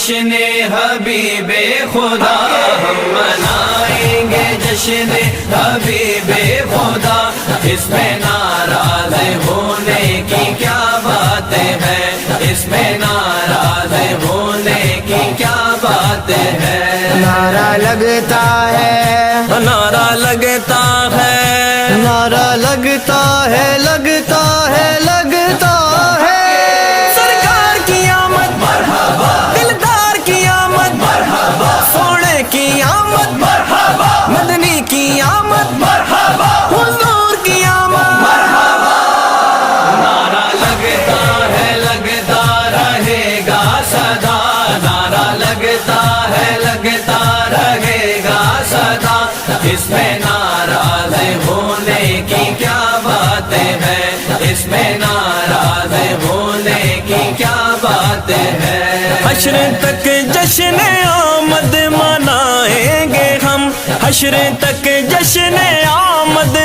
جشن حبیب خدا، ہم منائیں گے جشن حبیب خدا، اس میں ناراض ہونے کی کیا بات ہے، اس میں ناراض ہونے کی کیا بات ہے۔ نعرہ لگتا ہے، نعرہ لگتا ہے، نعرہ لگتا ہے، لگتا ہے، لگتا ہے، سرکار کی آمد مرحبا، دلدار کی آمد مرحبا، سونے کی آمد مرحبا، مدنی کی آمد مرحبا، حضور کی آمد مرحبا۔ نعرہ لگتا ہے، لگتا رہے گا سدا، نعرہ لگتا ہے، لگتا رہے گا سدا، اس میں ناراض ہونے کی کیا بات ہے، اس میں ناراض ہونے کی کیا بات ہے۔ حشر تک جشن آمد منائیں گے ہم، حشر تک جشن آمد